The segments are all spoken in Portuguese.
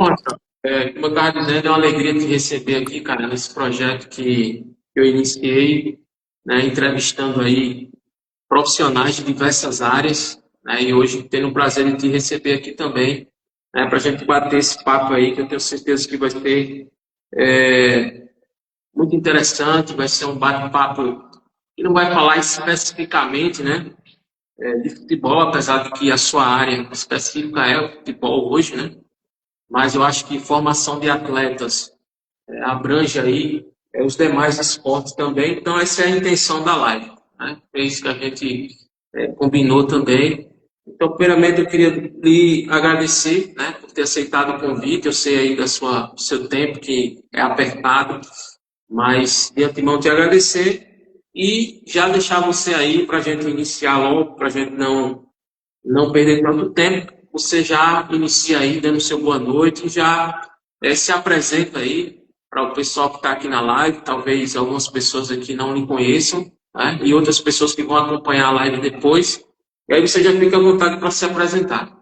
Nossa, como eu estava dizendo, é uma alegria te receber aqui, cara, nesse projeto que eu iniciei, né, entrevistando aí profissionais de diversas áreas, né, e hoje tendo o prazer de te receber aqui também, né, para a gente bater esse papo aí, que eu tenho certeza que vai ser é, muito interessante, vai ser um bate-papo que não vai falar especificamente, né, de futebol, apesar de que a sua área específica é o futebol hoje, né, mas eu acho que formação de atletas abrange aí os demais esportes também. Então, essa é a intenção da live. Né? É isso que a gente combinou também. Então, primeiramente, eu queria lhe agradecer, né, por ter aceitado o convite. Eu sei aí do seu tempo, que é apertado, mas de antemão te agradecer e já deixar você aí para a gente iniciar logo, para a gente não perder tanto tempo. Você já inicia aí dando seu boa noite e já se apresenta aí para o pessoal que está aqui na live. Talvez algumas pessoas aqui não lhe conheçam, né? E outras pessoas que vão acompanhar a live depois. E aí você já fica à vontade para se apresentar.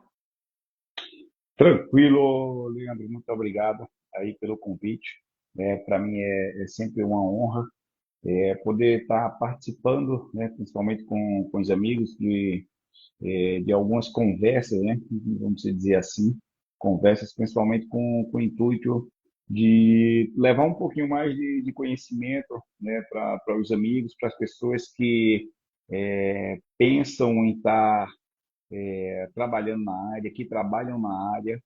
Tranquilo, Leandro, muito obrigado aí pelo convite. Para mim é sempre uma honra poder estar participando, né, principalmente com os amigos, de algumas conversas, né, vamos dizer assim, conversas principalmente com o intuito de levar um pouquinho mais de conhecimento, né, para os amigos, para as pessoas que pensam em estar trabalhando na área, que trabalham na área.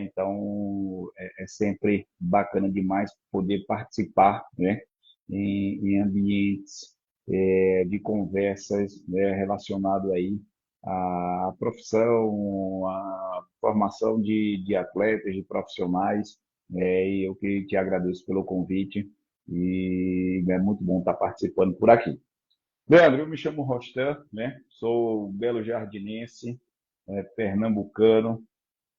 Então, é sempre bacana demais poder participar, né, em ambientes de conversas, né, relacionado aí à profissão, à formação de atletas, de profissionais. E eu que te agradeço pelo convite e é muito bom estar participando por aqui. Leandro, eu me chamo Rostan, né? Sou belo jardinense, pernambucano,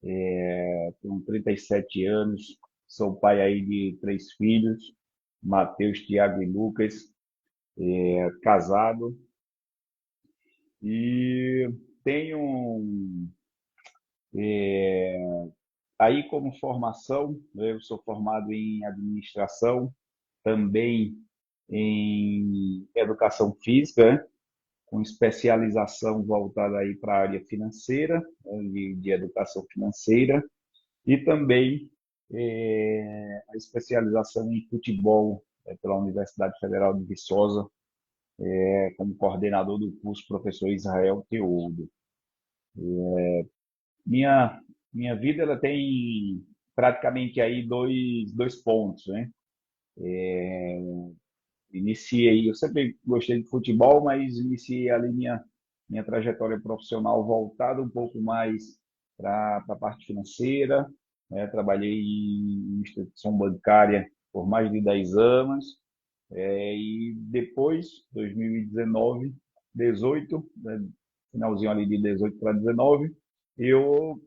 tenho 37 anos, sou pai aí de três filhos, Mateus, Tiago e Lucas, casado e tenho aí como formação, né, eu sou formado em administração, também em educação física, né, com especialização voltada aí para a área financeira, né, de educação financeira, e também a especialização em futebol pela Universidade Federal de Viçosa, como coordenador do curso professor Israel Teudo. Minha, minha vida ela tem praticamente aí dois pontos, né? Iniciei, eu sempre gostei de futebol, mas iniciei ali minha trajetória profissional voltada um pouco mais para a parte financeira, né? Trabalhei em instituição bancária por mais de 10 anos, e depois, 2019, 18, né? Finalzinho ali de 18 para 19, eu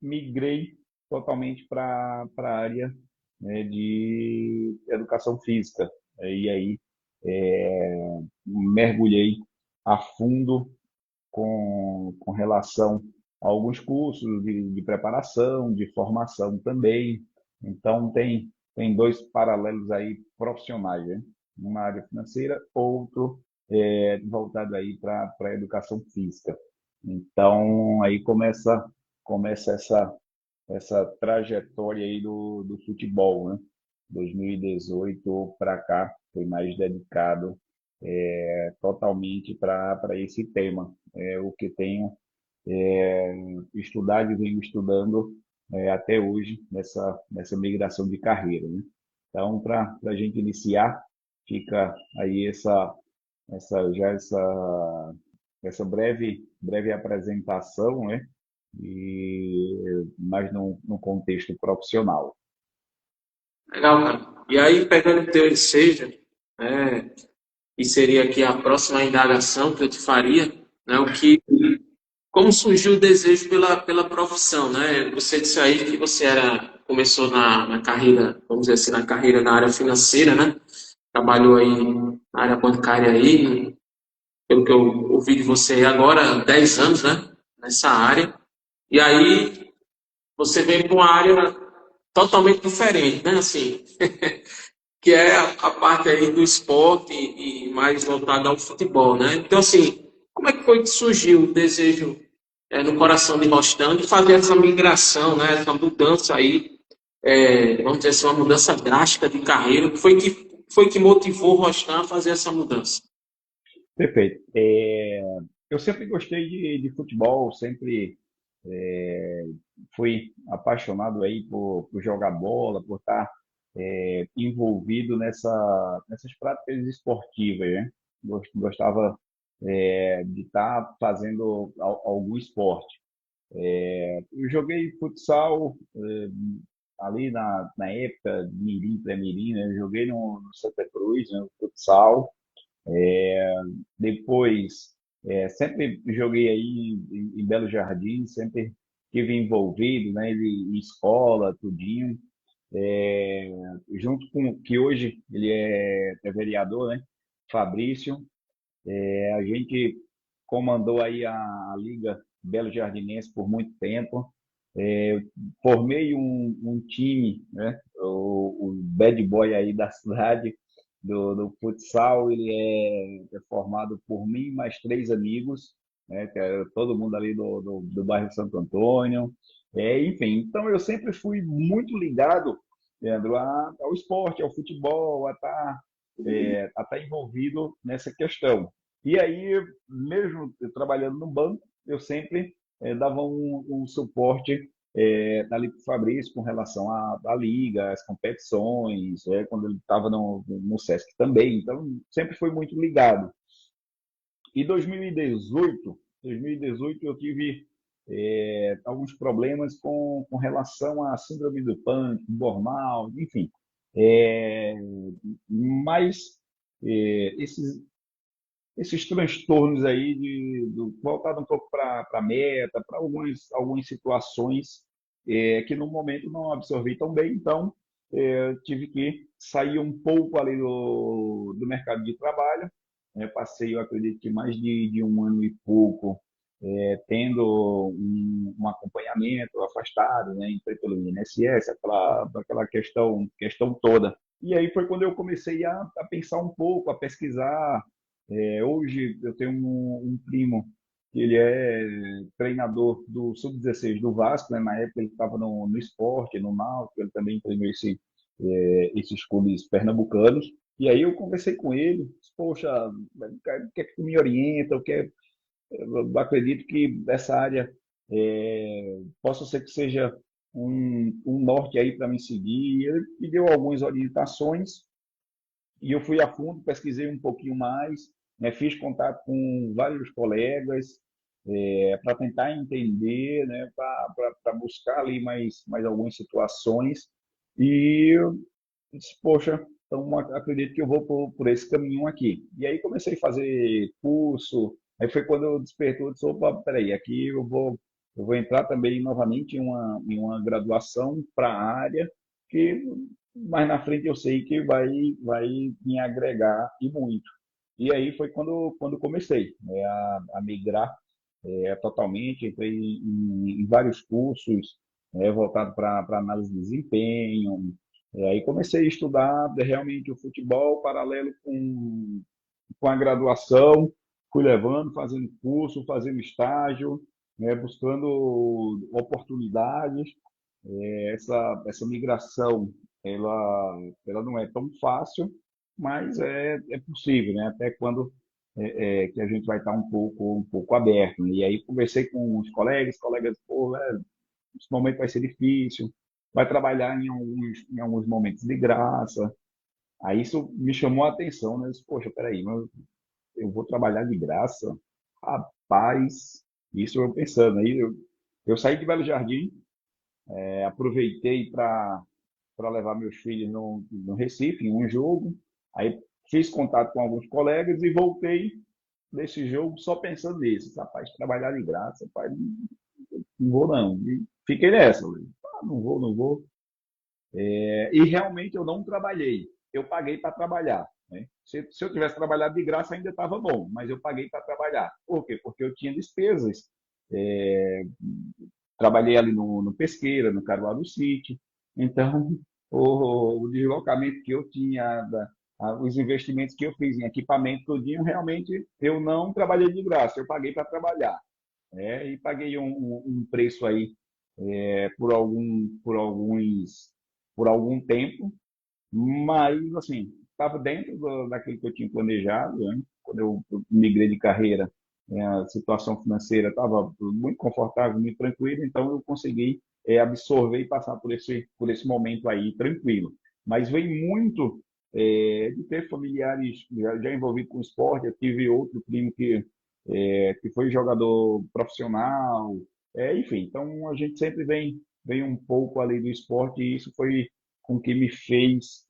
migrei totalmente para a área, né, de educação física. E aí mergulhei a fundo com relação a alguns cursos de preparação, de formação também. Então, tem dois paralelos aí profissionais, né? Um na área financeira, outro voltado aí para a educação física. Então, aí começa essa trajetória aí do futebol, né? 2018 para cá foi mais dedicado totalmente para esse tema. É o que tenho estudado e venho estudando até hoje nessa migração de carreira, né? Então, para a gente iniciar, fica aí essa breve apresentação, né? E mais no contexto profissional. Legal, cara. E aí, pegando o teu ensejo, né, que seria aqui a próxima indagação que eu te faria, né, como surgiu o desejo pela profissão, né? Você disse aí que começou na carreira, vamos dizer assim, na carreira na área financeira, né? Trabalhou aí na área bancária aí, pelo que eu ouvi de você agora, 10 anos, né? Nessa área. E aí você veio para uma área totalmente diferente, né? Assim, que é a parte aí do esporte e mais voltada ao futebol, né? Então, assim, como é que foi que surgiu o desejo no coração de Rostam de fazer essa migração, né? Essa mudança aí, vamos dizer assim, uma mudança drástica de carreira? O que foi que motivou o Rostam a fazer essa mudança? Perfeito. Eu sempre gostei de futebol, sempre é, fui apaixonado aí por jogar bola, por estar envolvido nessas práticas esportivas, né? Gostava de estar fazendo algum esporte. Eu joguei futsal ali na época, mirim, pré-mirim, né? Eu joguei no Santa Cruz, né? No futsal. Depois, sempre joguei aí em Belo Jardim, sempre estive envolvido, né, em escola, tudinho. É, junto com que hoje ele é vereador, né, Fabrício, a gente comandou aí a Liga Belo Jardinense por muito tempo. Eu formei um time, né? O bad boy aí da cidade do futsal, ele é formado por mim mais três amigos, né? Que é todo mundo ali do bairro Santo Antônio. Enfim, então eu sempre fui muito ligado, Leandro, ao esporte, ao futebol, a estar envolvido nessa questão. E aí, mesmo eu trabalhando no banco, eu sempre dava um suporte ali para o Fabrício com relação à liga, às competições, quando ele estava no Sesc também. Então, sempre foi muito ligado. E 2018 eu tive alguns problemas com relação à síndrome do pânico, burnout, enfim. É, mas esses transtornos aí voltado um pouco para a meta, para algumas situações que no momento não absorvi tão bem, então tive que sair um pouco ali do mercado de trabalho. Passei, eu acredito que mais de um ano e pouco tendo um acompanhamento afastado, né? Entrei pelo INSS, aquela questão toda. E aí foi quando eu comecei a pensar um pouco, a pesquisar. Hoje eu tenho um primo que ele é treinador do Sub-16 do Vasco, né? Na época ele estava no esporte, no Náutico, ele também treinou esses clubes pernambucanos. E aí eu conversei com ele, disse, poxa, o que é que tu me orienta, eu acredito que essa área possa ser que seja um norte aí para me seguir. Ele me deu algumas orientações e eu fui a fundo, pesquisei um pouquinho mais, né, fiz contato com vários colegas para tentar entender, né, para buscar ali mais algumas situações. E eu disse, poxa, então acredito que eu vou por esse caminho aqui. E aí comecei a fazer curso, aí foi quando eu despertou, eu disse, opa, peraí, aqui eu vou entrar também novamente em uma graduação para a área, que mais na frente eu sei que vai me agregar e muito. E aí foi quando comecei, né, a migrar totalmente, entrei em vários cursos voltados para análise de desempenho. Aí comecei a estudar realmente o futebol paralelo com a graduação, fui levando, fazendo curso, fazendo estágio, né, buscando oportunidades. Essa migração, ela não é tão fácil, mas é possível, né? Até quando que a gente vai estar um pouco aberto, né? E aí conversei com os colegas, pô, esse momento vai ser difícil, vai trabalhar em alguns momentos de graça. Aí isso me chamou a atenção, né? Eu disse, poxa, peraí, mas eu vou trabalhar de graça? Rapaz, isso eu pensando. Aí eu saí de Belo Jardim, aproveitei para levar meus filhos no Recife, em um jogo. Aí fiz contato com alguns colegas e voltei desse jogo só pensando nisso. Rapaz, trabalhar de graça, rapaz, não vou não. E fiquei nessa. Não vou, não vou. E realmente eu não trabalhei. Eu paguei para trabalhar. Né? Se eu tivesse trabalhado de graça ainda estava bom, mas eu paguei para trabalhar. Por quê? Porque eu tinha despesas. É, Trabalhei ali no Pesqueira, no Caruaru City. Então, o deslocamento que eu tinha, os investimentos que eu fiz em equipamento todinho, realmente eu não trabalhei de graça, eu paguei para trabalhar, né? E paguei um preço aí por algum tempo, mas, assim, estava dentro daquilo que eu tinha planejado, né? Quando eu migrei de carreira, a situação financeira estava muito confortável, muito tranquila, então eu consegui absorver e passar por esse momento aí tranquilo. Mas vem muito de ter familiares já envolvidos com esporte. Eu tive outro primo que foi jogador profissional, enfim. Então a gente sempre vem um pouco ali do esporte e isso foi com que me fez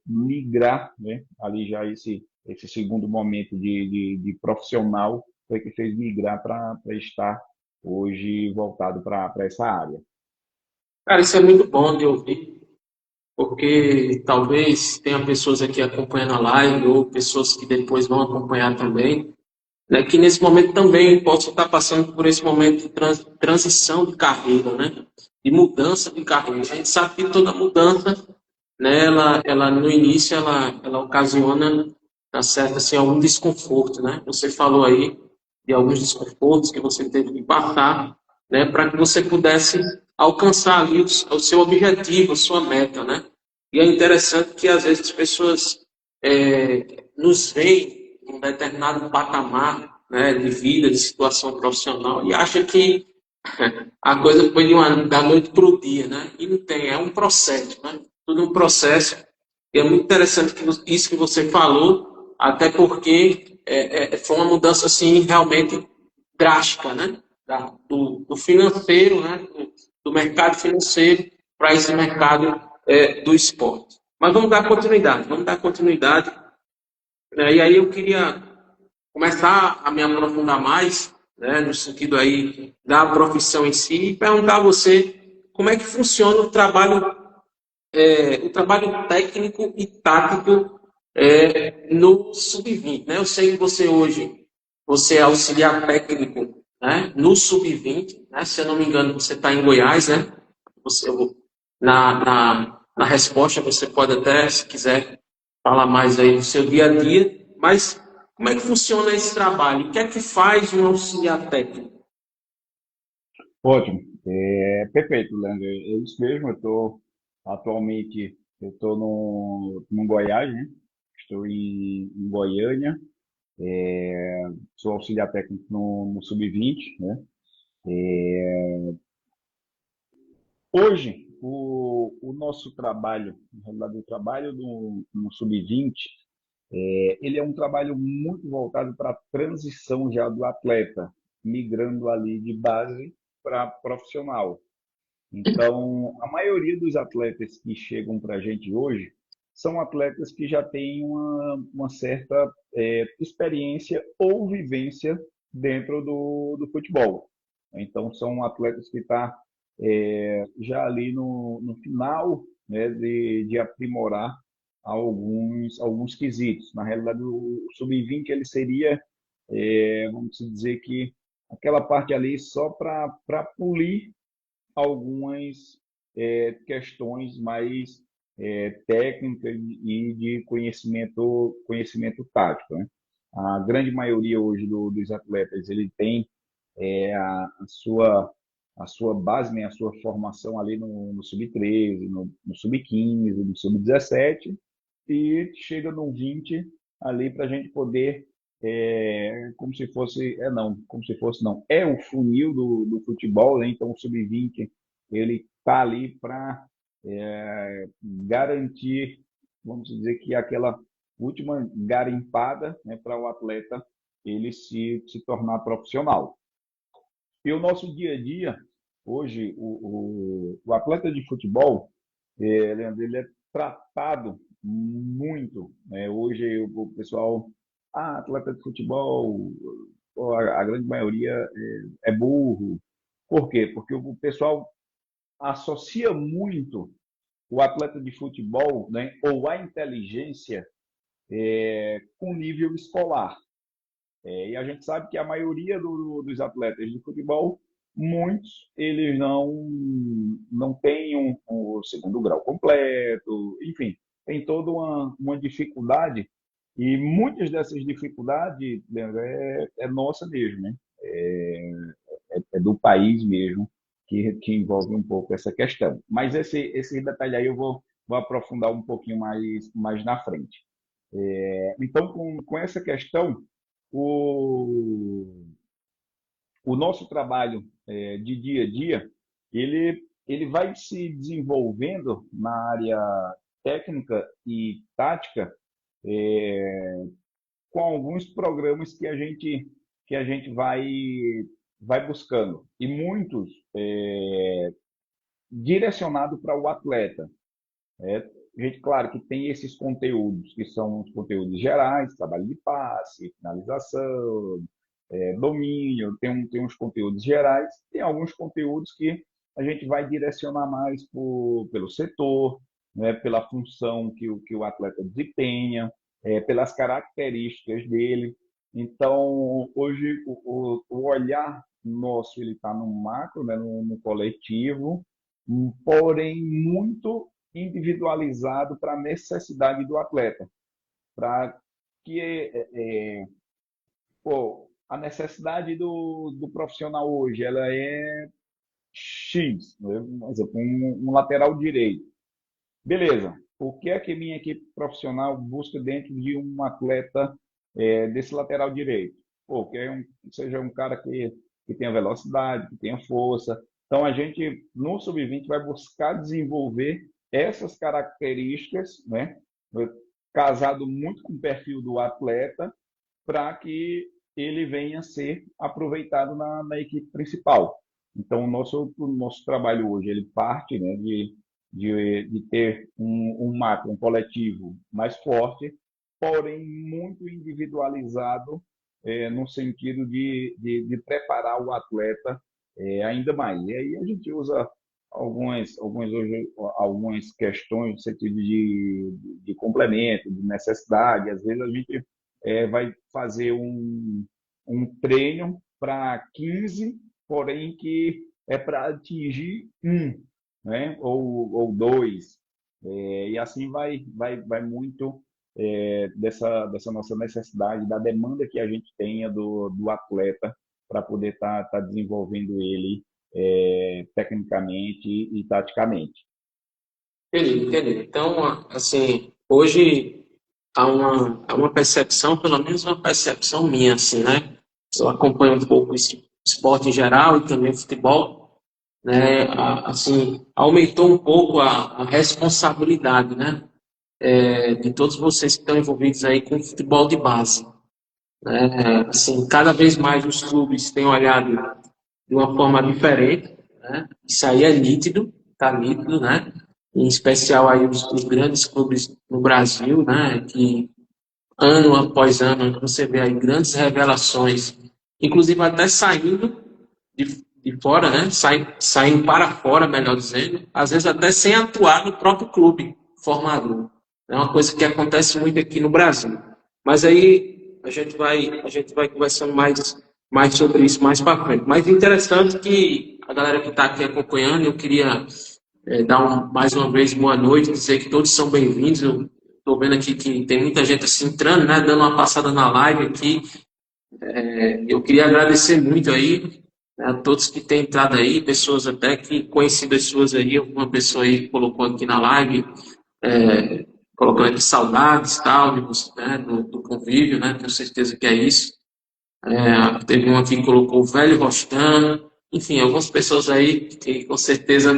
migrar, né? Ali já esse segundo momento de profissional foi que fez migrar para estar hoje voltado para essa área. Cara, isso é muito bom de ouvir, porque talvez tenha pessoas aqui acompanhando a live ou pessoas que depois vão acompanhar também, né, que nesse momento também possam estar passando por esse momento de transição de carreira, né, de mudança de carreira. A gente sabe que toda mudança, né, ela no início ela ocasiona, tá certo, assim, algum desconforto, né? Você falou aí de alguns desconfortos que você teve que passar, né, para que você pudesse alcançar ali o seu objetivo, a sua meta, né? E é interessante que às vezes as pessoas nos veem em um determinado patamar, né, de vida, de situação profissional e acha que a coisa foi da noite para o dia, né? E não tem, é um processo, né? Tudo um processo. E é muito interessante isso que você falou, até porque foi uma mudança assim realmente drástica, né? Do financeiro, né? Do mercado financeiro para esse mercado do esporte. Mas vamos dar continuidade. Né? E aí eu queria começar a me aprofundar mais, né, no sentido aí da profissão em si, e perguntar a você como é que funciona o trabalho técnico e tático no sub-20, né? Eu sei que você hoje você é auxiliar técnico, né, no sub-20, né? Se eu não me engano, você está em Goiás, né? Você, na resposta você pode até, se quiser, falar mais aí do seu dia a dia, mas como é que funciona esse trabalho? O que é que faz um auxiliar técnico? Ótimo. Perfeito, Leandro. É isso mesmo. Atualmente, eu estou no Goiás, né? Estou em Goiânia. Sou auxiliar técnico no Sub-20, né? Hoje, o nosso trabalho, na realidade, o trabalho no Sub-20, ele é um trabalho muito voltado para a transição já do atleta, migrando ali de base para profissional. Então, a maioria dos atletas que chegam para a gente hoje são atletas que já têm uma certa experiência ou vivência dentro do futebol. Então, são atletas que estão já ali no final, né, de aprimorar alguns quesitos. Na realidade, o sub-20 ele seria, vamos dizer que, aquela parte ali só para polir algumas questões mais técnicas e de conhecimento tático, né? A grande maioria hoje dos atletas ele tem a sua base, né, a sua formação ali no sub-13, no sub-15, no sub-17 e chega no 20 ali para a gente poder como se fosse, como se fosse não, é o funil do futebol, né? Então o sub-20 ele está ali para garantir, vamos dizer que aquela última garimpada, né, para o atleta ele se tornar profissional. E o nosso dia a dia, hoje, o atleta de futebol, Leandro, ele é tratado muito, né? Hoje o pessoal, atleta de futebol, pô, a grande maioria é burro. Por quê? Porque o pessoal associa muito o atleta de futebol, né, ou a inteligência com nível escolar. E a gente sabe que a maioria dos atletas de futebol muitos eles não têm o segundo grau completo, enfim, tem toda uma dificuldade, e muitas dessas dificuldades, Leandro, é nossa mesmo, né? É do país mesmo, que envolve um pouco essa questão. Mas esse detalhe aí eu vou aprofundar um pouquinho mais na frente. Então, com essa questão, o, o nosso trabalho de dia a dia, ele vai se desenvolvendo na área técnica e tática, com alguns programas que a gente vai buscando, e muitos direcionados para o atleta. A gente, claro, que tem esses conteúdos, que são os conteúdos gerais, trabalho de passe, finalização, domínio, tem uns conteúdos gerais, tem alguns conteúdos que a gente vai direcionar mais pelo setor, né, pela função que o atleta desempenha, pelas características dele. Então, hoje, o olhar nosso ele está no macro, né, no coletivo, porém muito individualizado para a necessidade do atleta, para que pô, a necessidade do profissional hoje ela é X, né? Por exemplo, um lateral direito. Beleza. O que é que minha equipe profissional busca dentro de um atleta desse lateral direito? Pô, que seja um cara que tenha velocidade, que tenha força. Então, a gente, no Sub-20, vai buscar desenvolver essas características, né? Casado muito com o perfil do atleta, para que ele venha a ser aproveitado na equipe principal. Então, o nosso trabalho hoje ele parte, né, de ter um macro, um coletivo mais forte, porém muito individualizado, no sentido de preparar o atleta ainda mais. E aí a gente usa algumas questões no sentido de complemento, de necessidade. Às vezes a gente vai fazer um treino para 15, porém que é para atingir um, né? Ou dois. E assim vai muito dessa nossa necessidade, da demanda que a gente tenha do atleta para poder tá desenvolvendo ele tecnicamente e taticamente. Entendi, entendi. Então, assim, hoje há uma percepção, pelo menos uma percepção minha, assim, né? Eu acompanho um pouco esse esporte em geral e também o futebol, né? Assim, aumentou um pouco a responsabilidade, né? De todos vocês que estão envolvidos aí com o futebol de base, né? Assim, cada vez mais os clubes têm olhado de uma forma diferente, né? Isso aí é nítido, tá nítido, né? Em especial aí os grandes clubes no Brasil, né? Que ano após ano você vê aí grandes revelações, inclusive até saindo de fora, né? Saindo para fora, melhor dizendo, às vezes até sem atuar no próprio clube formador. É uma coisa que acontece muito aqui no Brasil. Mas aí a gente vai conversando mais sobre isso mais para frente. Mas interessante que a galera que está aqui acompanhando, eu queria dar mais uma vez boa noite, dizer que todos são bem-vindos. Eu estou vendo aqui que tem muita gente assim entrando, né, dando uma passada na live aqui. Eu queria agradecer muito aí, né, a todos que têm entrado aí, pessoas até que conhecidas suas aí, alguma pessoa aí colocou aqui na live, é, colocando aqui saudades, tal, né, do convívio, né, tenho certeza que é isso. Teve um aqui que colocou o velho Rostano, enfim, algumas pessoas aí que com certeza,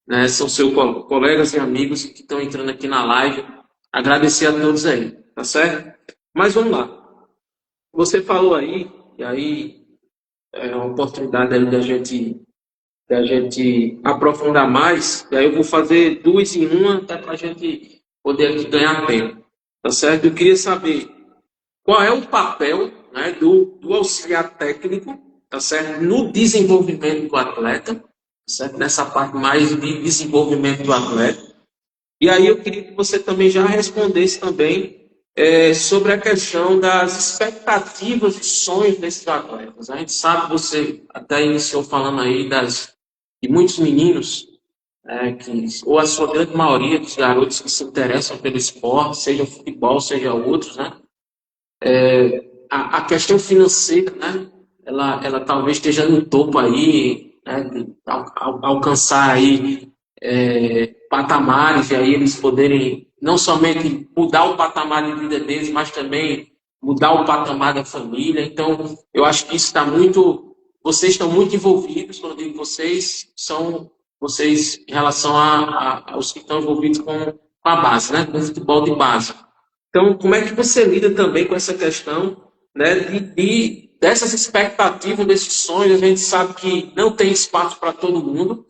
né, são seus colegas e amigos que estão entrando aqui na live. Agradecer a todos aí, tá certo? Mas vamos lá. Você falou aí, e aí é uma oportunidade aí da gente aprofundar mais, e aí eu vou fazer duas em uma, até para a gente poder aqui ganhar tempo, tá certo? Eu queria saber qual é o papel, né, do auxiliar técnico, tá certo? No desenvolvimento do atleta, tá certo? Nessa parte mais de desenvolvimento do atleta. E aí eu queria que você também já respondesse também sobre a questão das expectativas e sonhos desses atletas. A gente sabe, você até iniciou falando aí de muitos meninos, ou a sua grande maioria dos garotos que se interessam pelo esporte, seja o futebol, seja outros, né? A questão financeira, né? Ela talvez esteja no topo aí, né? De alcançar aí patamares e aí eles poderem não somente mudar o patamar de vida deles, mas também mudar o patamar da família. Então, eu acho que isso está muito. Vocês estão muito envolvidos, quando eu digo vocês, são vocês em relação aos que estão envolvidos com a base, né? Com o futebol de base. Então, como é que você lida também com essa questão, né, dessas expectativas, desses sonhos? A gente sabe que não tem espaço para todo mundo,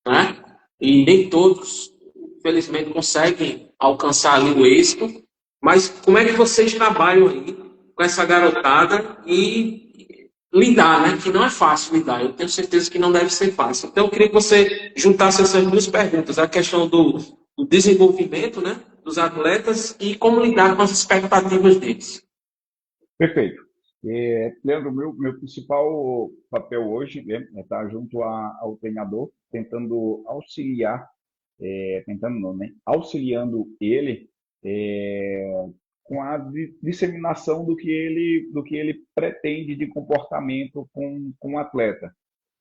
né? E nem todos, infelizmente, conseguem alcançar ali o êxito. Mas como é que vocês trabalham aí com essa garotada e lidar, né? Que não é fácil lidar. Eu tenho certeza que não deve ser fácil. Então, eu queria que você juntasse essas duas perguntas: a questão do desenvolvimento, né, dos atletas e como lidar com as expectativas deles. Perfeito. Leandro, meu principal papel hoje, né, é estar junto ao treinador, tentando auxiliar, tentando não, né, auxiliando ele com a disseminação do que ele pretende de comportamento com o atleta.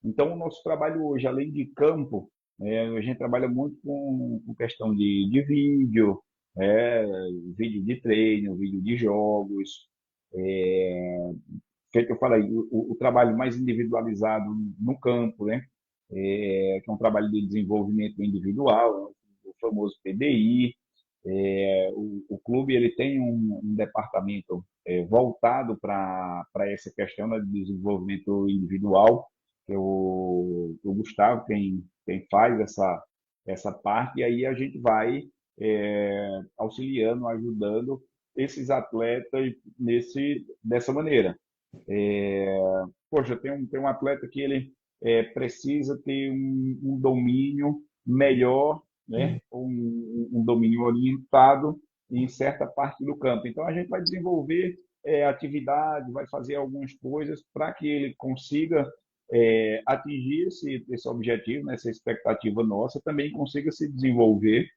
Então, o nosso trabalho hoje, além de campo, a gente trabalha muito com questão de vídeo, é, vídeo de treino, vídeo de jogos, feito eu falei, o trabalho mais individualizado no campo, né? Que é um trabalho de desenvolvimento individual, o famoso PDI. O clube ele tem um departamento voltado para essa questão, né, de desenvolvimento individual, que é o Gustavo quem faz essa parte, e aí a gente vai auxiliando, ajudando esses atletas dessa maneira. Poxa, tem um atleta que ele precisa ter um domínio melhor, né? Um domínio orientado em certa parte do campo. Então, a gente vai desenvolver atividade, vai fazer algumas coisas para que ele consiga atingir esse objetivo, né? Essa expectativa nossa, também consiga se desenvolver.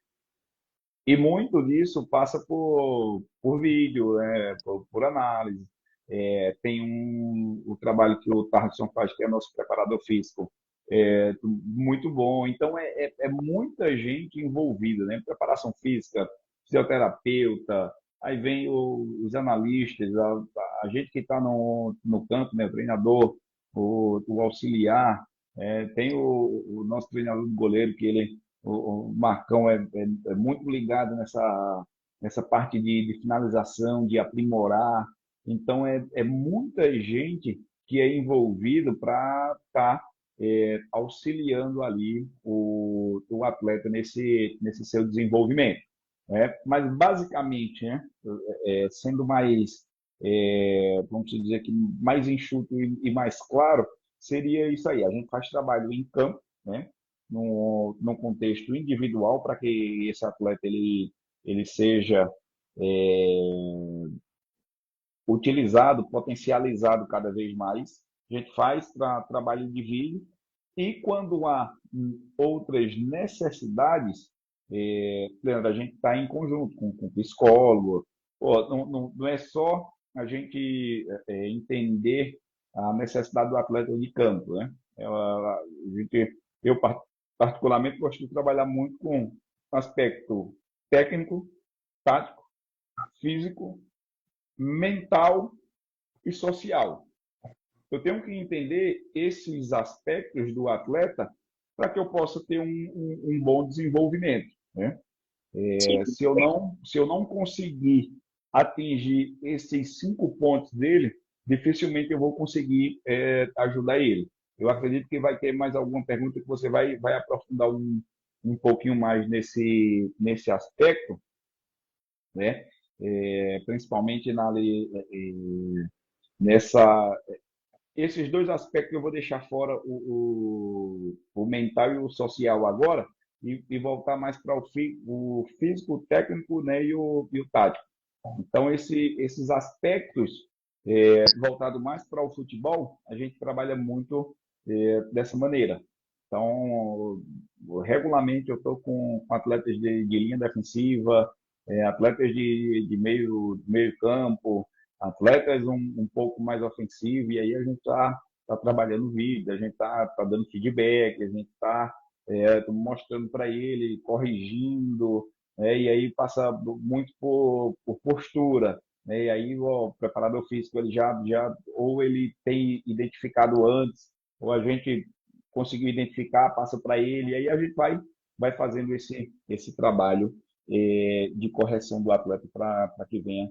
E muito disso passa por vídeo, né? Por análise. Tem o trabalho que o Tarson faz, que é nosso preparador físico, muito bom. Então, é muita gente envolvida, né? Preparação física, fisioterapeuta, aí vem os analistas, a gente que está no campo, né? O treinador, o auxiliar, tem o nosso treinador de goleiro, que o Marcão é muito ligado nessa parte de finalização, de aprimorar. Então, é muita gente que é envolvido para estar auxiliando ali o atleta nesse seu desenvolvimento. Né? Mas, basicamente, né, sendo mais, vamos dizer que mais enxuto e mais claro, seria isso aí. A gente faz trabalho em campo, né, num contexto individual, para que esse atleta ele seja utilizado, potencializado cada vez mais. A gente faz trabalho de vídeo e quando há outras necessidades, a gente está em conjunto com o psicólogo. Pô, não é só a gente entender a necessidade do atleta de campo, né? Eu particularmente gosto de trabalhar muito com aspecto técnico, tático, físico, mental e social. Eu tenho que entender esses aspectos do atleta para que eu possa ter um bom desenvolvimento, né? Se eu não conseguir atingir esses 5 pontos dele, dificilmente eu vou conseguir ajudar ele. Eu acredito que vai ter mais alguma pergunta que você vai aprofundar um pouquinho mais nesse aspecto, né? Principalmente nessa esses dois aspectos eu vou deixar fora o mental e o social agora e voltar mais para o físico, o técnico, né, e o tático. Então, esses aspectos voltados mais para o futebol, a gente trabalha muito dessa maneira. Então, regularmente eu estou com atletas de linha defensiva, atletas de meio campo, atletas um pouco mais ofensivos, e aí a gente está trabalhando vídeo, a gente está dando feedback, a gente está mostrando para ele, corrigindo, e aí passa muito por postura, né? E aí o preparador físico ele já ou ele tem identificado antes, ou a gente conseguiu identificar, passa para ele, e aí a gente vai fazendo esse trabalho de correção do atleta para que venha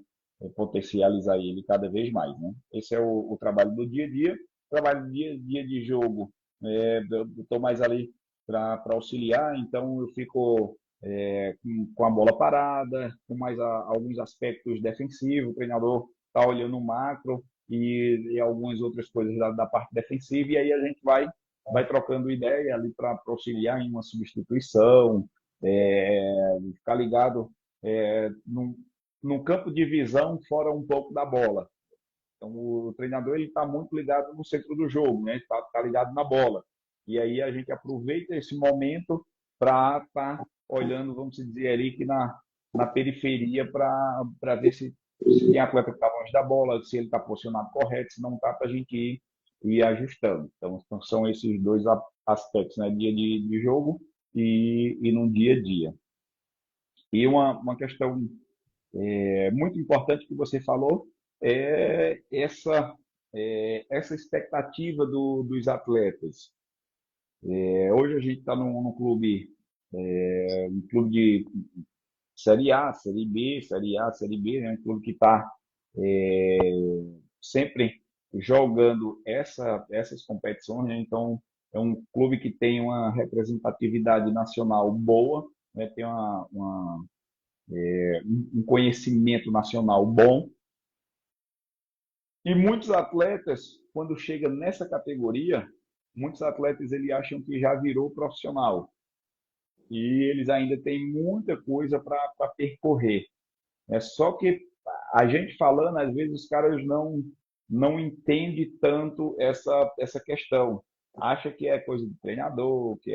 potencializar ele cada vez mais, né? Esse é o trabalho do dia a dia. Trabalho do dia a dia de jogo, eu estou mais ali para auxiliar, então eu fico com a bola parada, com mais alguns aspectos defensivos, o treinador está olhando o macro e algumas outras coisas da parte defensiva, e aí a gente vai trocando ideia ali para auxiliar em uma substituição, ficar ligado num campo de visão fora um pouco da bola. Então, o treinador ele está muito ligado no centro do jogo, né? Tá ligado na bola. E aí a gente aproveita esse momento para estar olhando, vamos dizer ali, que na periferia para ver se tem atleta que está longe da bola, se ele está posicionado correto, se não está, para a gente ir ajustando. Então, são esses dois aspectos, né? Dia de jogo e no dia a dia. E uma questão muito importante que você falou é essa expectativa dos atletas. Hoje a gente está num clube, um clube de Série A, Série B, Série A, Série B, né? Um clube que está sempre jogando essas competições, né? Então é um clube que tem uma representatividade nacional boa, né? Tem um conhecimento nacional bom. E muitos atletas, quando chega nessa categoria, muitos atletas ele acham que já virou profissional. E eles ainda têm muita coisa para percorrer. Só que a gente falando, às vezes os caras não entendem tanto essa questão. Acha que é coisa do treinador, que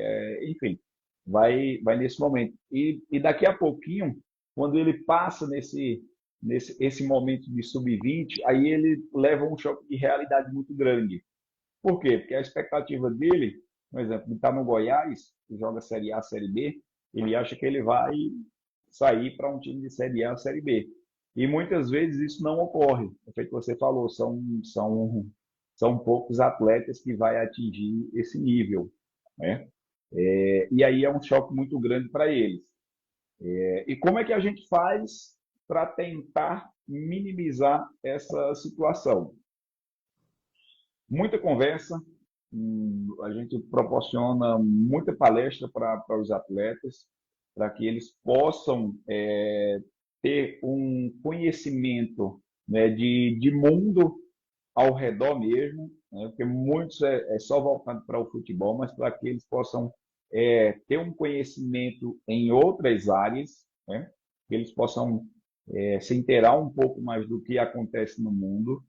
enfim, vai nesse momento. E daqui a pouquinho, quando ele passa esse momento de sub-20, aí ele leva um choque de realidade muito grande. Por quê? Porque a expectativa dele, por exemplo, ele está no Goiás, que joga Série A, Série B, ele acha que ele vai sair para um time de Série A ou Série B. E muitas vezes isso não ocorre. O que você falou, são poucos atletas que vai atingir esse nível, né? E aí é um choque muito grande para eles. E como é que a gente faz para tentar minimizar essa situação? Muita conversa, a gente proporciona muita palestra para os atletas, para que eles possam ter um conhecimento, né, de mundo ao redor mesmo, né, porque muitos é só voltado para o futebol, mas para que eles possam ter um conhecimento em outras áreas, né, que eles possam se inteirar um pouco mais do que acontece no mundo.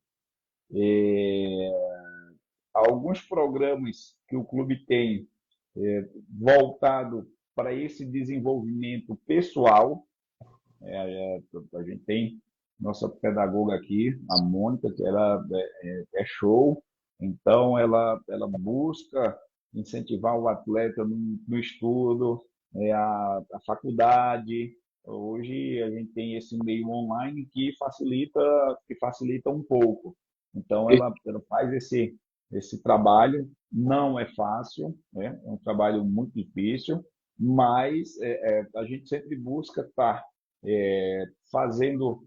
Alguns programas que o clube tem voltado para esse desenvolvimento pessoal. A gente tem nossa pedagoga aqui, a Mônica, que ela é show, então ela busca incentivar o atleta no estudo, a faculdade. Hoje a gente tem esse meio online que facilita um pouco. Então ela faz esse trabalho, não é fácil, né? É um trabalho muito difícil, mas a gente sempre busca estar fazendo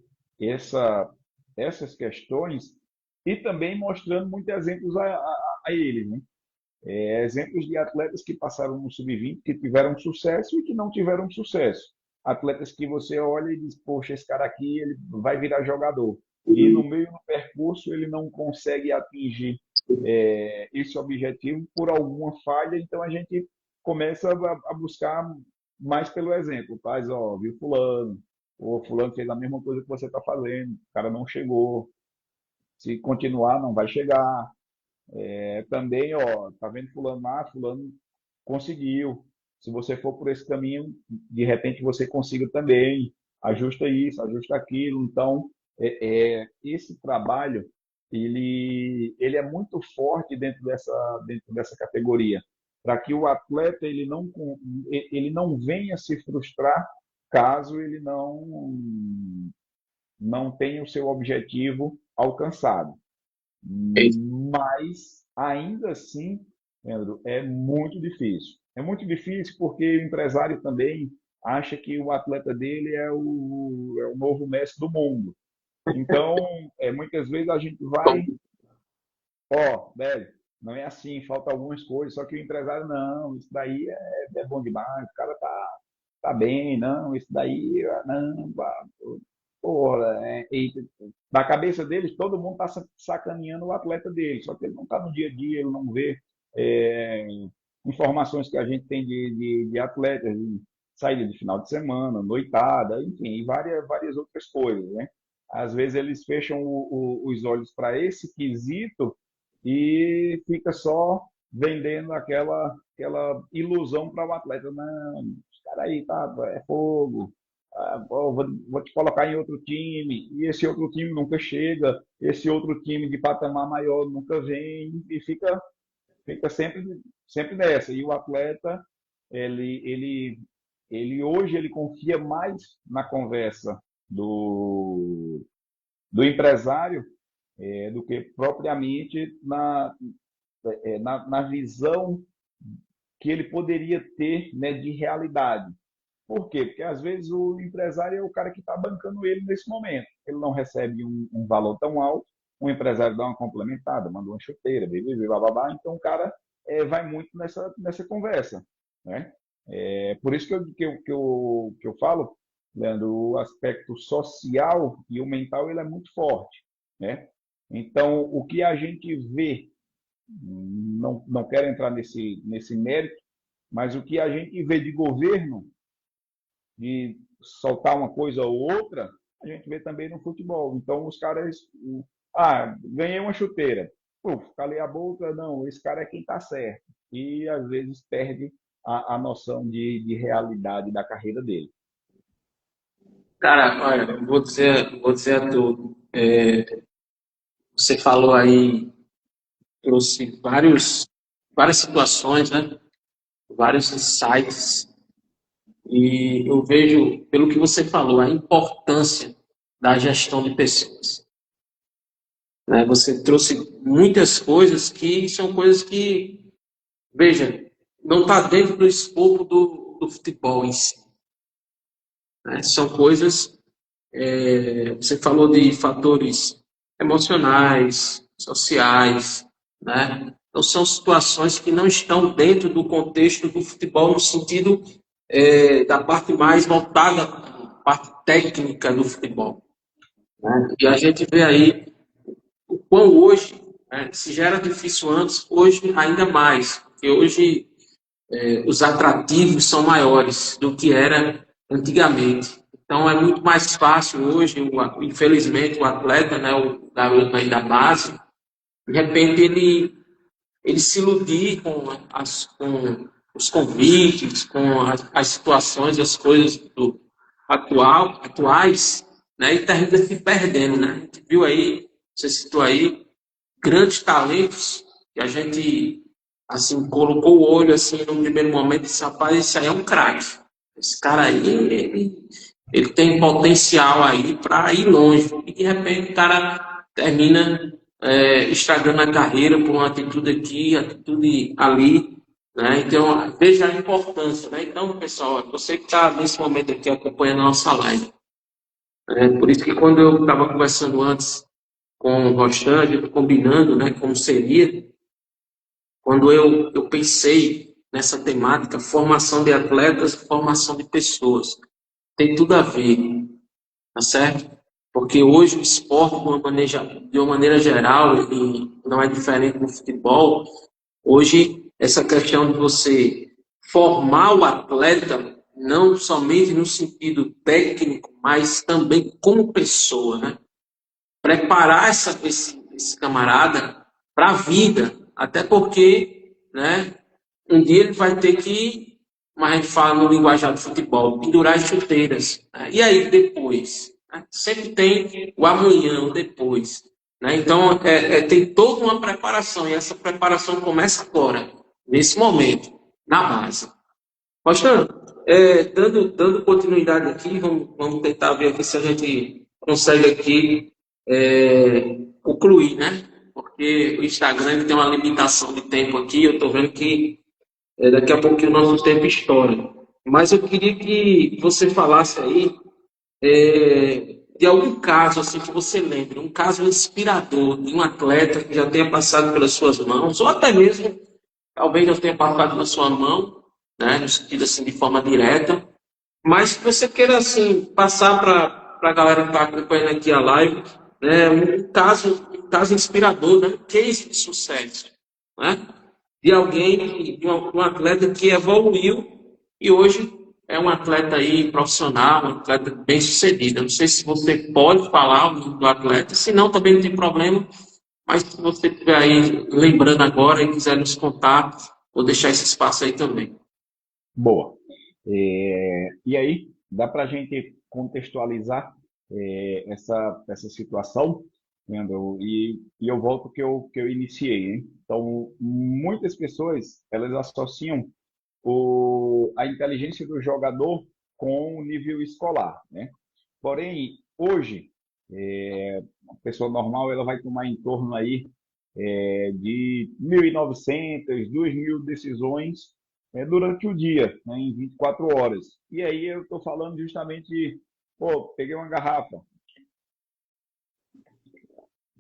essas questões e também mostrando muitos exemplos a eles, né? Exemplos de atletas que passaram no sub-20, que tiveram sucesso e que não tiveram sucesso. Atletas que você olha e diz, poxa, esse cara aqui ele vai virar jogador. E no meio do percurso ele não consegue atingir esse objetivo por alguma falha, então a gente começa a buscar mais pelo exemplo. Faz, ó, viu fulano, O fulano fez a mesma coisa que você está fazendo, o cara não chegou. Se continuar, não vai chegar. Também, ó, tá vendo fulano lá, fulano conseguiu. Se você for por esse caminho, de repente você consiga também. Ajusta isso, ajusta aquilo. Então, esse trabalho, ele é muito forte dentro dessa categoria, para que o atleta ele não venha se frustrar caso ele não tenha o seu objetivo alcançado. Mas, ainda assim, Leandro, é muito difícil. É muito difícil porque o empresário também acha que o atleta dele é o novo mestre do mundo. Então, muitas vezes a gente vai, velho, não é assim, falta algumas coisas, só que o empresário, não, isso daí é bom demais, o cara tá bem, não, isso daí, não, porra, na cabeça deles, todo mundo está sacaneando o atleta dele, só que ele não está no dia a dia, ele não vê é, informações que a gente tem de atletas, de saída de final de semana, noitada, enfim, e várias outras coisas, né? Às vezes eles fecham os olhos para esse quesito e fica só vendendo aquela ilusão para o atleta. Não, os caras aí, tá, é fogo, vou te colocar em outro time, e esse outro time nunca chega, esse outro time de patamar maior nunca vem, e fica sempre nessa. E o atleta, ele, ele, ele hoje ele confia mais na conversa do empresário do que propriamente na visão que ele poderia ter, né, de realidade. Por quê? Porque às vezes o empresário é o cara que está bancando ele nesse momento. Ele não recebe um valor tão alto, o empresário dá uma complementada, manda uma chuteira, babá, então o cara vai muito nessa conversa. Né? Por isso que eu falo, Leandro, o aspecto social e o mental ele é muito forte. Né? Então, o que a gente vê, não quero entrar nesse mérito, mas o que a gente vê de governo, de soltar uma coisa ou outra, a gente vê também no futebol. Então, os caras. Ganhei uma chuteira. Calei a boca, não, esse cara é quem está certo. E, às vezes, perde a noção de realidade da carreira dele. Cara, olha, eu vou dizer a tu. Você falou aí, trouxe várias situações, né? Vários insights. E eu vejo, pelo que você falou, a importância da gestão de pessoas. Né? Você trouxe muitas coisas que são coisas que, veja, não está dentro do escopo do futebol em si. Né? São coisas, você falou de fatores emocionais, sociais, né? Então são situações que não estão dentro do contexto do futebol no sentido da parte mais voltada à parte técnica do futebol. Né? E a gente vê aí o quão hoje, né, se já era difícil antes, hoje ainda mais, porque hoje os atrativos são maiores do que era antigamente. Então é muito mais fácil hoje, infelizmente, o atleta, né, o garoto aí da base, de repente ele se iludir com os convites, com as situações, as coisas atuais, né, e termina se perdendo. Né? A gente viu aí, você citou aí, grandes talentos que a gente assim, colocou o olho assim, no primeiro momento e disse, rapaz, esse aí é um craque. Esse cara aí, ele tem potencial aí para ir longe. E de repente o cara termina estragando a carreira por uma atitude aqui, atitude ali. Né? Então, veja a importância. Né? Então, pessoal, você que está nesse momento aqui acompanhando a nossa live. Por isso que quando eu estava conversando antes com o Rostângio, combinando, né, como seria, quando eu pensei nessa temática, formação de atletas, formação de pessoas, tem tudo a ver, tá certo? Porque hoje o esporte, de uma maneira geral, e não é diferente no futebol, hoje essa questão de você formar o atleta, não somente no sentido técnico, mas também como pessoa, né? Preparar esse camarada para a vida, até porque, né, um dia ele vai ter que, como a gente fala no linguajar do futebol, pendurar as chuteiras. Né? E aí, depois? Né? Sempre tem o amanhã, o depois. Né? Então, tem toda uma preparação, e essa preparação começa agora, nesse momento, na base. Pastor, dando continuidade aqui, vamos tentar ver aqui se a gente consegue aqui concluir, né? Porque o Instagram ele tem uma limitação de tempo aqui, eu estou vendo que daqui a pouquinho o nosso tempo estoura. Mas eu queria que você falasse aí de algum caso assim que você lembre, um caso inspirador de um atleta que já tenha passado pelas suas mãos, ou até mesmo talvez já tenha passado na sua mão, né, no sentido assim de forma direta, mas que você queira assim passar para a galera que está acompanhando aqui a live, né, um caso inspirador, né, um case de sucesso, né, de alguém, de um atleta que evoluiu e hoje é um atleta aí profissional, um atleta bem sucedido. Eu não sei se você pode falar o nome do atleta, se não também não tem problema, mas se você estiver aí lembrando agora e quiser nos contar, vou deixar esse espaço aí também. Boa. E aí, dá para a gente contextualizar essa situação, entendeu? E eu volto que eu iniciei, hein? Então, muitas pessoas, elas associam a inteligência do jogador com o nível escolar, né? Porém, hoje, a pessoa normal ela vai tomar em torno aí de 1.900, 2.000 decisões durante o dia, né, em 24 horas. E aí eu estou falando justamente de, pô, peguei uma garrafa,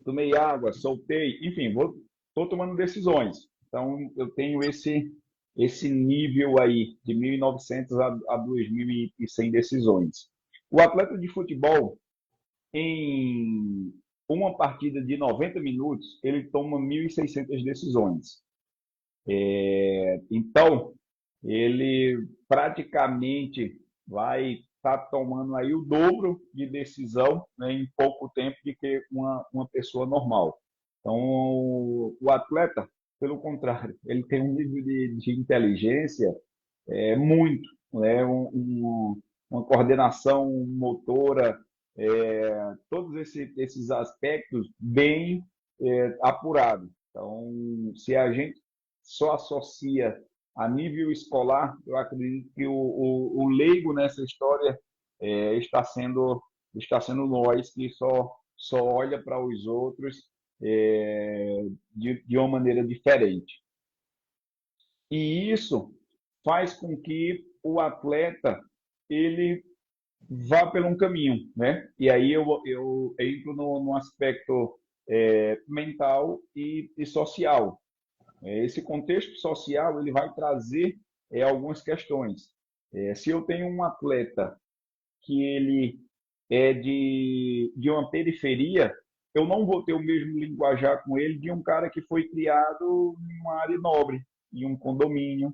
tomei água, soltei, enfim, estou tomando decisões. Então, eu tenho esse nível aí de 1.900 a 2.100 decisões. O atleta de futebol, em uma partida de 90 minutos, ele toma 1.600 decisões. Então, ele praticamente vai estar tomando aí o dobro de decisão, né, em pouco tempo de que uma pessoa normal. Então, o atleta, pelo contrário, ele tem um nível de inteligência muito, né, uma coordenação motora, todos esses aspectos bem apurados. Então, se a gente só associa a nível escolar, eu acredito que o leigo nessa história está sendo nós que só olha para os outros de uma maneira diferente. E isso faz com que o atleta ele vá por um caminho, né? E aí eu entro no aspecto mental e social. Esse contexto social ele vai trazer algumas questões. Se eu tenho um atleta que ele é de uma periferia, eu não vou ter o mesmo linguajar com ele de um cara que foi criado em uma área nobre, em um condomínio.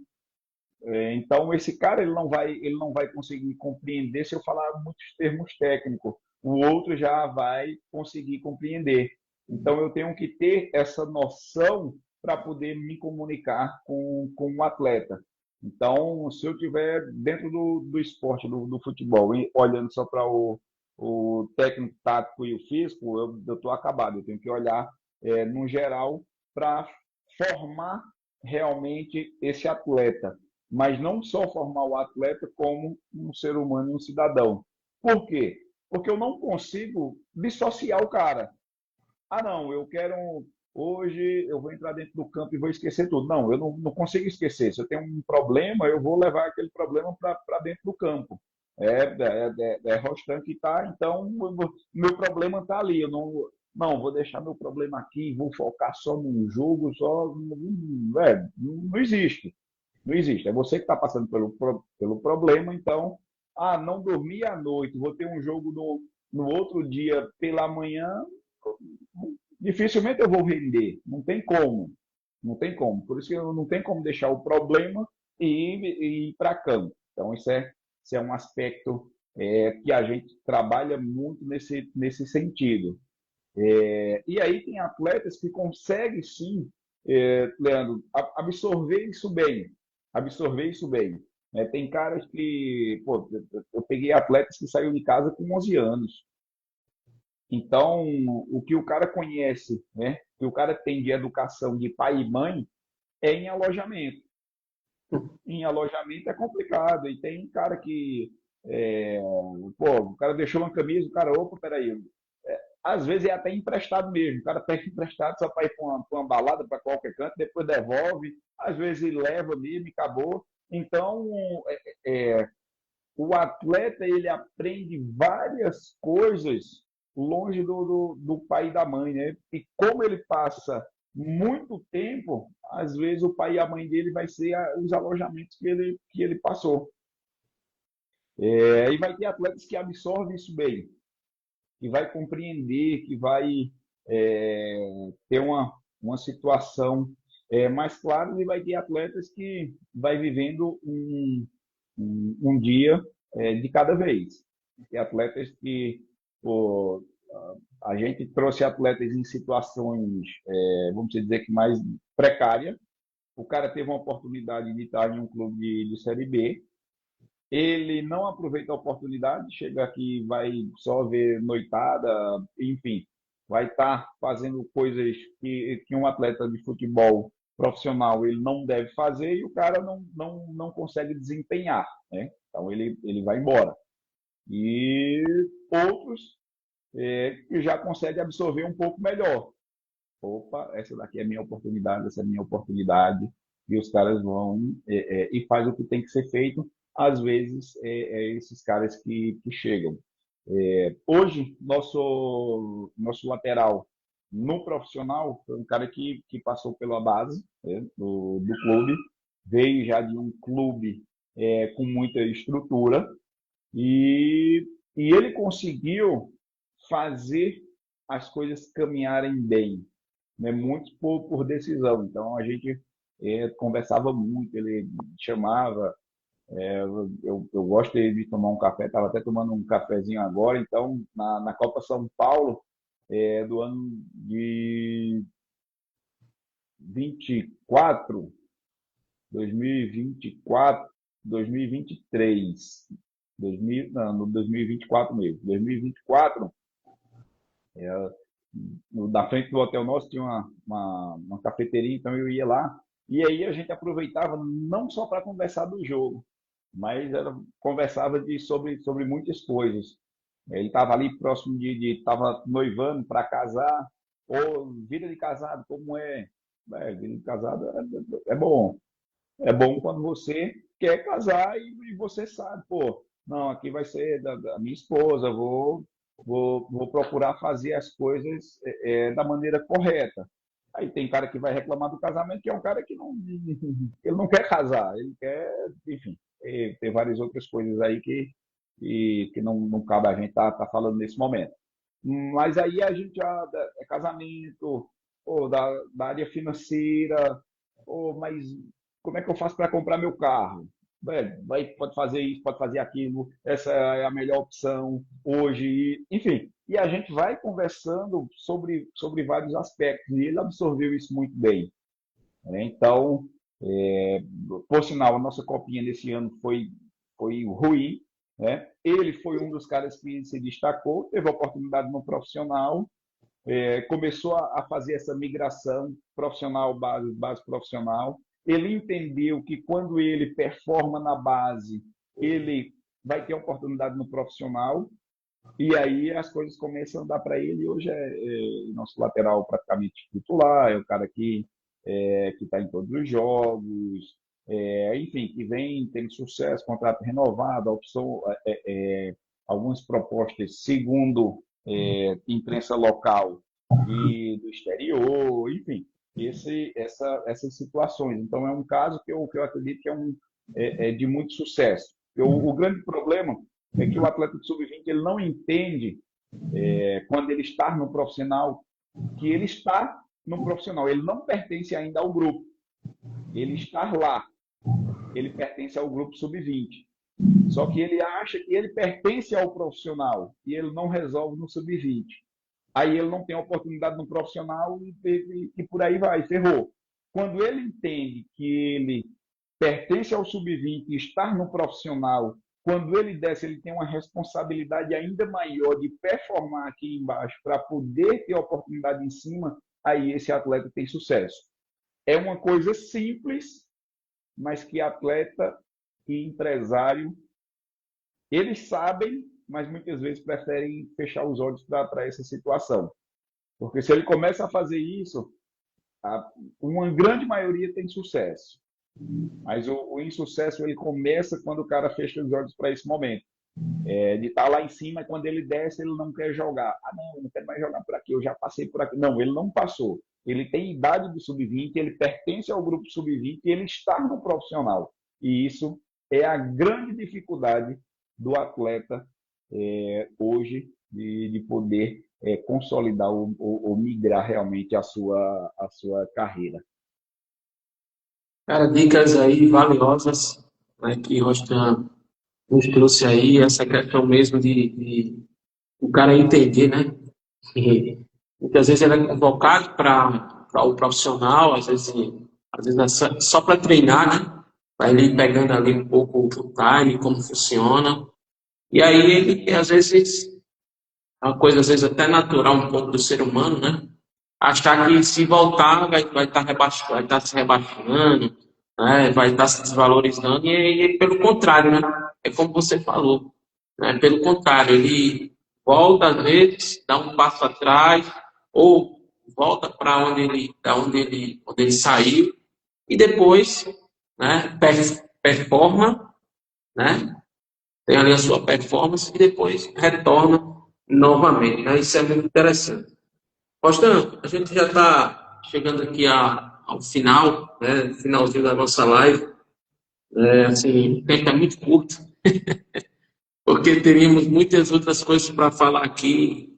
Então, esse cara ele não vai conseguir compreender se eu falar muitos termos técnicos. O outro já vai conseguir compreender. Então, eu tenho que ter essa noção para poder me comunicar com um atleta. Então, se eu tiver dentro do esporte, do futebol, e olhando só para o técnico, tático e o físico, eu estou acabado. Eu tenho que olhar, no geral, para formar realmente esse atleta, mas não só formar o atleta como um ser humano e um cidadão. Por quê? Porque eu não consigo dissociar o cara. Ah, não, eu quero. Hoje eu vou entrar dentro do campo e vou esquecer tudo. Não, eu não consigo esquecer. Se eu tenho um problema, eu vou levar aquele problema para dentro do campo. É Rostan que está, então meu problema está ali. Eu não vou deixar meu problema aqui, vou focar só num jogo, só. Não existe. Não existe. É você que está passando pelo problema, então, não dormi à noite, vou ter um jogo no outro dia pela manhã, dificilmente eu vou render. Não tem como. Não tem como. Por isso que eu não tem como deixar o problema e ir para campo. Então, isso Esse é um aspecto que a gente trabalha muito nesse sentido. E aí tem atletas que conseguem sim, Leandro, absorver isso bem, absorver isso bem. Tem caras que, pô, eu peguei atletas que saíram de casa com 11 anos. Então, o que o cara conhece, né, que o cara tem de educação de pai e mãe é em alojamento. Em alojamento é complicado. E tem cara que, pô, o cara deixou uma camisa, o cara, opa, peraí, às vezes é até emprestado mesmo. O cara pega emprestado só para ir para uma balada, para qualquer canto, depois devolve. Às vezes ele leva mesmo e acabou. Então, é, o atleta ele aprende várias coisas longe do pai e da mãe, né? E como ele passa muito tempo, às vezes o pai e a mãe dele vai ser os alojamentos que ele passou. E vai ter atletas que absorvem isso bem, que vai compreender, que vai ter uma situação mais clara, e vai ter atletas que vai vivendo um dia de cada vez. Tem atletas que pô, a gente trouxe atletas em situações, vamos dizer que mais precária. O cara teve uma oportunidade de estar em um clube de Série B, ele não aproveita a oportunidade, chega aqui, vai só ver noitada, enfim, vai estar fazendo coisas que um atleta de futebol profissional ele não deve fazer, e o cara não consegue desempenhar, né? Então ele vai embora. E outros que já conseguem absorver um pouco melhor. Opa, essa daqui é a minha oportunidade, essa é a minha oportunidade, e os caras vão e faz o que tem que ser feito. Às vezes esses caras que chegam. Hoje nosso lateral no profissional foi um cara que passou pela base, né, do clube, veio já de um clube com muita estrutura, e, e ele conseguiu fazer as coisas caminharem bem, né? Muito por decisão. Então a gente conversava muito, ele chamava. Eu gosto de tomar um café, estava até tomando um cafezinho agora. Então, na Copa São Paulo, do ano de 24, 2024, 2023, 2000, não, no 2024 mesmo, 2024, na frente do hotel nosso tinha uma cafeteria, então eu ia lá, e aí a gente aproveitava não só para conversar do jogo, mas conversava sobre muitas coisas. Ele estava ali próximo estava noivando para casar, ou vida de casado, como é? Vida de casado é bom. É bom quando você quer casar e você sabe, pô, não, aqui vai ser da minha esposa, vou procurar fazer as coisas da maneira correta. Aí tem cara que vai reclamar do casamento, que é um cara que não, ele não quer casar, ele quer, enfim, tem várias outras coisas aí que não cabe a gente tá falando nesse momento. Mas aí a gente já é casamento, ou da área financeira, ou mas como é que eu faço para comprar meu carro? Pode fazer isso, pode fazer aquilo, essa é a melhor opção hoje, enfim. E a gente vai conversando sobre vários aspectos, e ele absorveu isso muito bem, né? Então, é, por sinal, a nossa copinha desse ano foi ruim, né? Ele foi um dos caras que se destacou, teve a oportunidade no profissional, começou a fazer essa migração profissional, base profissional. Ele entendeu que quando ele performa na base, ele vai ter oportunidade no profissional, e aí as coisas começam a dar para ele. Hoje nosso lateral praticamente titular, é o cara que está em todos os jogos, enfim, que vem tendo sucesso, contrato renovado, a opção, algumas propostas segundo imprensa local e do exterior, enfim, essas situações. Então, é um caso que eu acredito que é de muito sucesso. O grande problema é que o atleta de sub-20 ele não entende, quando ele está no profissional, que ele está no profissional. Ele não pertence ainda ao grupo. Ele está lá. Ele pertence ao grupo sub-20. Só que ele acha que ele pertence ao profissional e ele não resolve no sub-20. Aí ele não tem oportunidade no profissional e por aí vai, ferrou. Quando ele entende que ele pertence ao sub-20 e está no profissional, quando ele desce, ele tem uma responsabilidade ainda maior de performar aqui embaixo para poder ter oportunidade em cima, aí esse atleta tem sucesso. É uma coisa simples, mas que atleta e empresário, eles sabem, mas muitas vezes preferem fechar os olhos para essa situação. Porque se ele começa a fazer isso, uma grande maioria tem sucesso. Mas o insucesso ele começa quando o cara fecha os olhos para esse momento. De estar lá em cima, e quando ele desce, ele não quer jogar. Ah, não, eu não quero mais jogar por aqui, eu já passei por aqui. Não, ele não passou. Ele tem idade do sub-20, ele pertence ao grupo sub-20 e ele está no profissional. E isso é a grande dificuldade do atleta hoje de poder consolidar ou migrar realmente a sua carreira. Cara, dicas aí valiosas, né, que o Rostan nos trouxe aí, essa questão mesmo de o cara entender, né? Que muitas vezes ele é convocado para o profissional, às vezes é só para treinar, né? Para ele ir pegando ali um pouco o time, como funciona. E aí ele, às vezes, é uma coisa às vezes até natural um pouco do ser humano, né? Achar que se voltar vai estar vai estar se rebaixando, né? Vai estar se desvalorizando, e pelo contrário, né? É como você falou, né? Pelo contrário, ele volta às vezes, dá um passo atrás, ou volta para onde ele saiu, e depois, né? Performa, né? Tem ali a sua performance e depois retorna novamente, né? Isso é muito interessante. Rostan, a gente já está chegando aqui ao final, né? Finalzinho da nossa live. Assim, o tempo é muito curto, porque teríamos muitas outras coisas para falar aqui,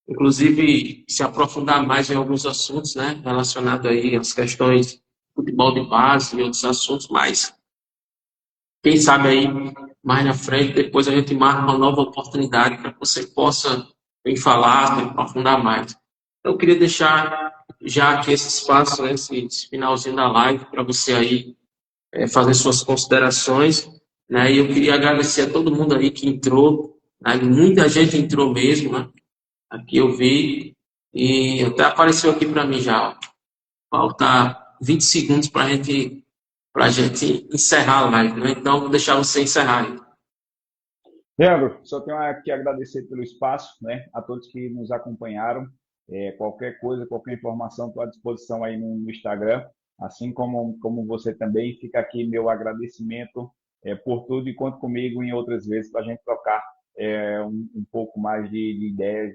inclusive se aprofundar mais em alguns assuntos, né? Relacionados aí às questões de futebol de base e outros assuntos, mas quem sabe aí mais na frente, depois a gente marca uma nova oportunidade para que você possa vir falar, se aprofundar mais. Eu queria deixar já aqui esse espaço, né, esse finalzinho da live, para você aí fazer suas considerações, né? E eu queria agradecer a todo mundo aí que entrou, né? Muita gente entrou mesmo, né? Aqui eu vi e até apareceu aqui para mim já. Ó. Falta 20 segundos para a gente encerrar a live, né? Então vou deixar você encerrar aí. Leandro, só tenho que agradecer pelo espaço, né, a todos que nos acompanharam. Qualquer coisa, qualquer informação, estou à disposição aí no Instagram, assim como você também. Fica aqui meu agradecimento por tudo e conte comigo em outras vezes para a gente trocar um pouco mais de ideias